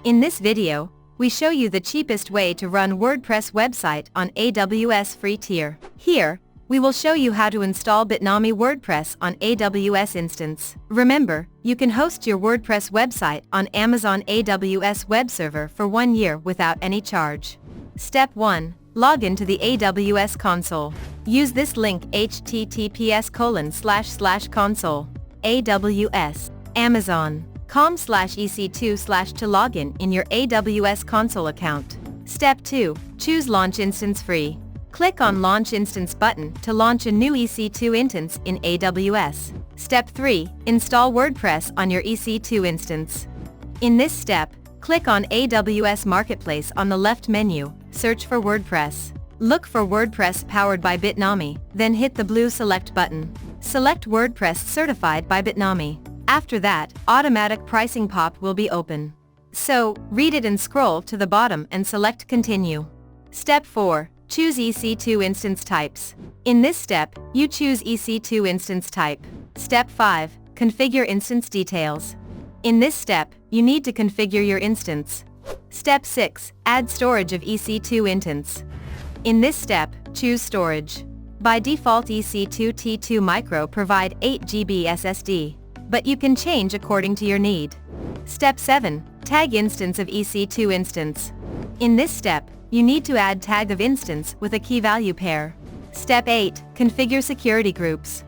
In this video, we show you the cheapest way to run WordPress website on AWS free tier. Here, we will show you how to install Bitnami WordPress on AWS instance. Remember, you can host your WordPress website on Amazon AWS web server for 1 year without any charge. Step 1. Log into the AWS console. Use this link https://console AWS Amazon.com/ec2/ to log in your AWS console account. Step 2. Choose Launch Instance Free. Click on Launch Instance button to launch a new EC2 instance in AWS. Step 3. Install WordPress on your EC2 instance. In this step, click on AWS Marketplace on the left menu, search for WordPress. Look for WordPress powered by Bitnami, then hit the blue Select button. Select WordPress certified by Bitnami. After that, automatic pricing pop will be open. So, read it and scroll to the bottom and select Continue. Step 4. Choose EC2 instance types. In this step, you choose EC2 instance type. Step 5. Configure instance details. In this step, you need to configure your instance. Step 6. Add storage of EC2 instance. In this step, choose storage. By default EC2 T2 Micro provide 8 GB SSD. But you can change according to your need. Step 7. Tag instance of EC2 instance. In this step, you need to add tag of instance with a key value pair. Step 8. Configure security groups.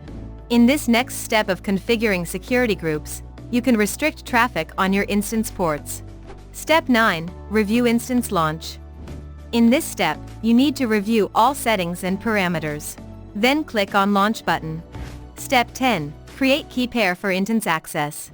In this next step of configuring security groups, you can restrict traffic on your instance ports. Step 9. Review instance launch. In this step, you need to review all settings and parameters. Then click on Launch button. Step 10. Create key pair for instance access.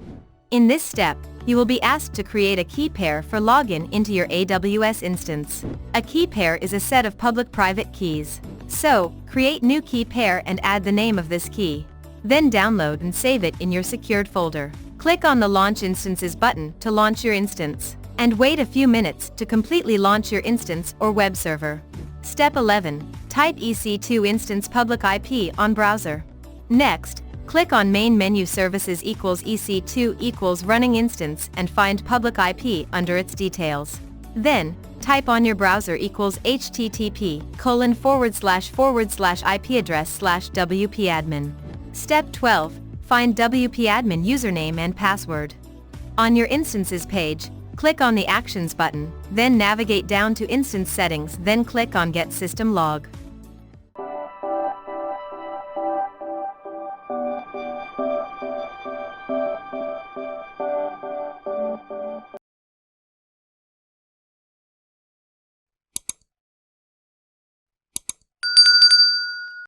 In this step, you will be asked to create a key pair for login into your AWS instance. A key pair is a set of public-private keys. So, create new key pair and add the name of this key. Then download and save it in your secured folder. Click on the Launch Instances button to launch your instance, and wait a few minutes to completely launch your instance or web server. Step 11. Type EC2 instance public IP on browser. Next, click on Main Menu Services EC2 running instance and find public IP under its details. Then, type on your browser http://IP address/wp-admin. Step 12. Find wp-admin username and password. On your instances page, click on the Actions button, then navigate down to Instance Settings, then click on Get System Log.